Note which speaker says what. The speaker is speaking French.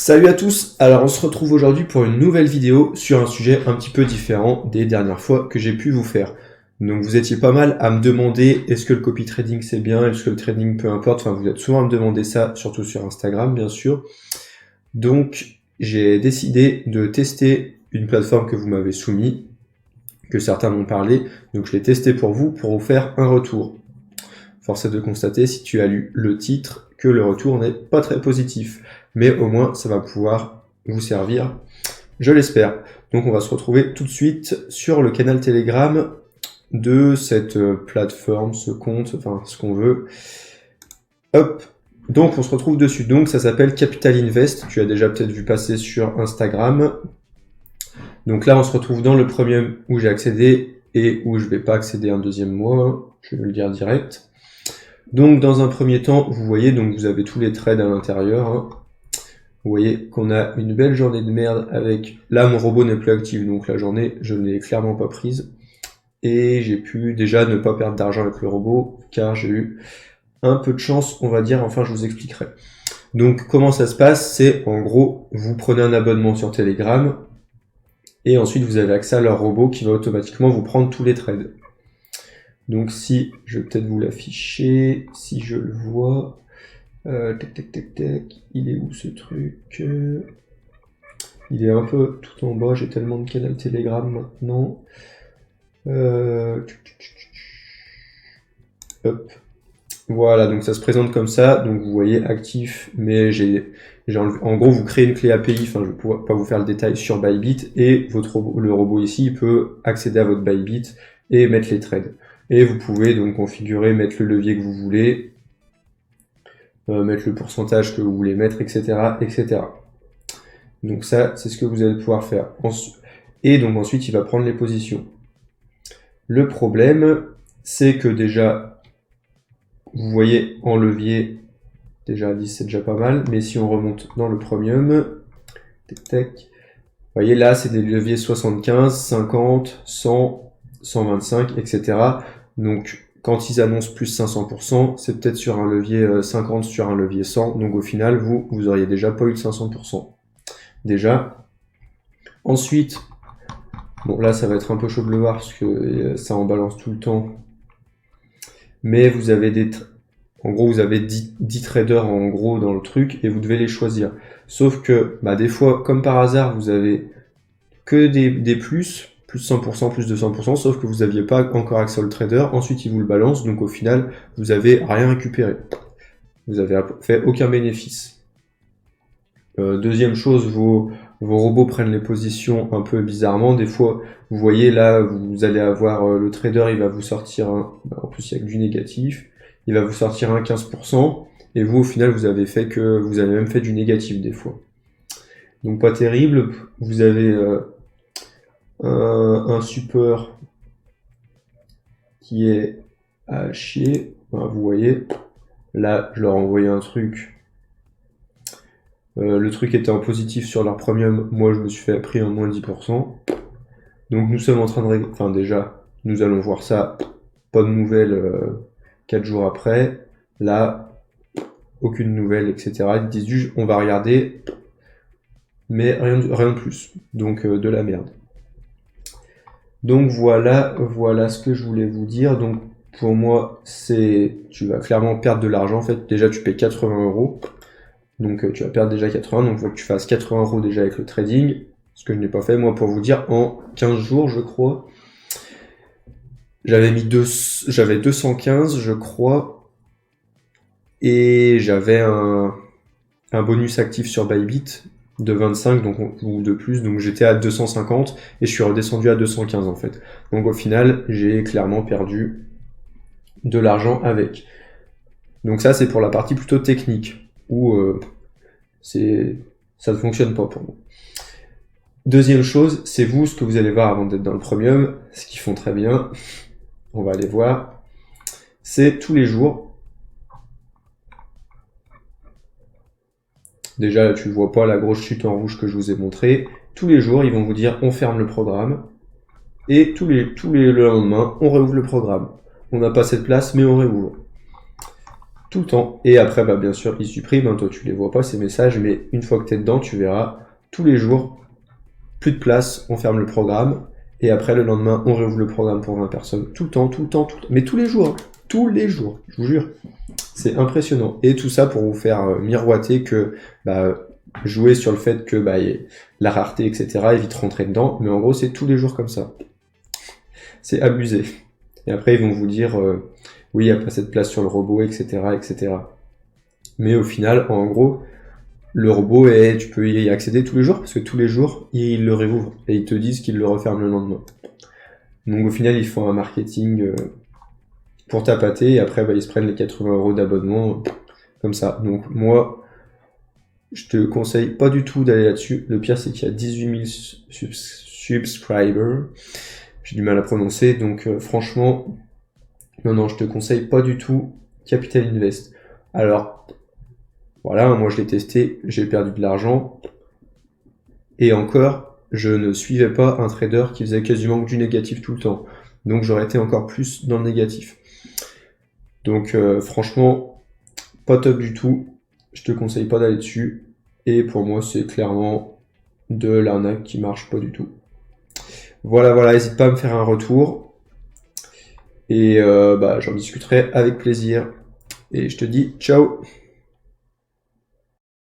Speaker 1: Salut à tous, alors on se retrouve aujourd'hui pour une nouvelle vidéo sur un sujet un petit peu différent des dernières fois que j'ai pu vous faire. Donc vous étiez pas mal à me demander est-ce que le copy trading c'est bien, est-ce que le trading peu importe, enfin vous êtes souvent à me demander ça, surtout sur Instagram bien sûr. Donc j'ai décidé de tester une plateforme que vous m'avez soumise, que certains m'ont parlé, donc je l'ai testé pour vous faire un retour. Force est de constater, si tu as lu le titre, que le retour n'est pas très positif. Mais au moins, ça va pouvoir vous servir, je l'espère. Donc on va se retrouver tout de suite sur le canal Telegram de cette plateforme, ce compte, enfin ce qu'on veut. Hop, donc on se retrouve dessus. Donc ça s'appelle Capital Invest, tu as déjà peut-être vu passer sur Instagram. Donc là on se retrouve dans le premier où j'ai accédé et où je ne vais pas accéder un deuxième mois, je vais le dire direct. Donc dans un premier temps, vous voyez, donc vous avez tous les trades à l'intérieur. Hein. Vous voyez qu'on a une belle journée de merde avec... Là, mon robot n'est plus actif, donc la journée, je ne l'ai clairement pas prise. Et j'ai pu déjà ne pas perdre d'argent avec le robot, car j'ai eu un peu de chance, on va dire, enfin je vous expliquerai. Donc comment ça se passe? C'est en gros, vous prenez un abonnement sur Telegram, et ensuite vous avez accès à leur robot qui va automatiquement vous prendre tous les trades. Donc si, je vais peut-être vous l'afficher, si je le vois, il est où ce truc? Il est un peu tout en bas, j'ai tellement de canal Telegram maintenant. Hop. Voilà, donc ça se présente comme ça, donc vous voyez actif, mais en gros vous créez une clé API, enfin je ne vais pas vous faire le détail sur Bybit, et le robot ici il peut accéder à votre Bybit et mettre les trades. Et vous pouvez donc configurer, mettre le levier que vous voulez, mettre le pourcentage que vous voulez mettre, etc., etc. Donc ça, c'est ce que vous allez pouvoir faire. Et donc ensuite, il va prendre les positions. Le problème, c'est que déjà, vous voyez en levier, déjà 10, c'est déjà pas mal, mais si on remonte dans le premium, vous voyez là, c'est des leviers 75, 50, 100, 125, etc. Donc, quand ils annoncent plus 500%, c'est peut-être sur un levier 50, sur un levier 100. Donc, au final, vous auriez déjà pas eu de 500%. Déjà. Ensuite, bon, là, ça va être un peu chaud de le voir parce que ça en balance tout le temps. Mais vous avez en gros, vous avez 10 traders en gros dans le truc et vous devez les choisir. Sauf que, des fois, comme par hasard, vous avez que des plus 100%, plus 200%, sauf que vous n'aviez pas encore accès au trader, ensuite il vous le balance, donc au final, vous n'avez rien récupéré. Vous n'avez fait aucun bénéfice. Deuxième chose, vos robots prennent les positions un peu bizarrement. Des fois, vous voyez là, vous allez avoir le trader, il va vous sortir en plus il y a que du négatif, il va vous sortir un 15%, et vous au final, vous avez même fait du négatif des fois. Donc pas terrible, vous avez un support qui est à chier. Enfin, vous voyez, là, je leur ai envoyé un truc. Le truc était en positif sur leur premium. Moi, je me suis fait pris en moins 10%. Donc, nous sommes en train de... Enfin, déjà, nous allons voir ça. Pas de nouvelles 4 jours après. Là, aucune nouvelle, etc. Ils disent juste, on va regarder. Mais rien de plus. Donc, de la merde. Donc voilà ce que je voulais vous dire. Donc pour moi, tu vas clairement perdre de l'argent. En fait, déjà tu payes 80 €. Donc tu vas perdre déjà 80. Donc il faut que tu fasses 80 € déjà avec le trading. Ce que je n'ai pas fait moi pour vous dire en 15 jours, je crois. J'avais 215, je crois. Et j'avais un bonus actif sur Bybit de 25 ou de plus, donc j'étais à 250 et je suis redescendu à 215 en fait. Donc au final, j'ai clairement perdu de l'argent avec. Donc ça, c'est pour la partie plutôt technique, où ça ne fonctionne pas pour moi. Deuxième chose, c'est ce que vous allez voir avant d'être dans le premium, ce qu'ils font très bien, on va aller voir, c'est tous les jours. Déjà, là, tu ne vois pas la grosse chute en rouge que je vous ai montré. Tous les jours, ils vont vous dire on ferme le programme. Et le lendemain, on réouvre le programme. On n'a pas cette place, mais on réouvre. tout le temps. Et après, bah, bien sûr, ils suppriment, hein, toi tu les vois pas ces messages, mais une fois que tu es dedans, tu verras tous les jours, plus de place, on ferme le programme, et après le lendemain, on réouvre le programme pour 20 personnes. Tout le temps, tout le temps, tout le temps. Mais tous les jours, je vous jure. C'est impressionnant. Et tout ça pour vous faire miroiter que bah, jouer sur le fait que bah, la rareté, etc., et vite rentrer dedans, mais en gros, c'est tous les jours comme ça. C'est abusé. Et après, ils vont vous dire, oui, il n'y a pas cette place sur le robot, etc., etc. Mais au final, en gros, le robot, tu peux y accéder tous les jours, parce que tous les jours, ils le réouvrent, et ils te disent qu'ils le referment le lendemain. Donc au final, ils font un marketing pour tapater, et après, bah, ils se prennent les 80 € d'abonnement, comme ça. Donc moi, je te conseille pas du tout d'aller là-dessus. Le pire, c'est qu'il y a 18 000 subscribers. J'ai du mal à prononcer, donc franchement, non, je te conseille pas du tout Capital Invest. Alors, voilà, moi je l'ai testé, j'ai perdu de l'argent, et encore, je ne suivais pas un trader qui faisait quasiment que du négatif tout le temps. Donc j'aurais été encore plus dans le négatif. Donc franchement, pas top du tout. Je te conseille pas d'aller dessus. Et pour moi, c'est clairement de l'arnaque qui marche pas du tout. Voilà, n'hésite pas à me faire un retour. Et bah, j'en discuterai avec plaisir. Et je te dis ciao!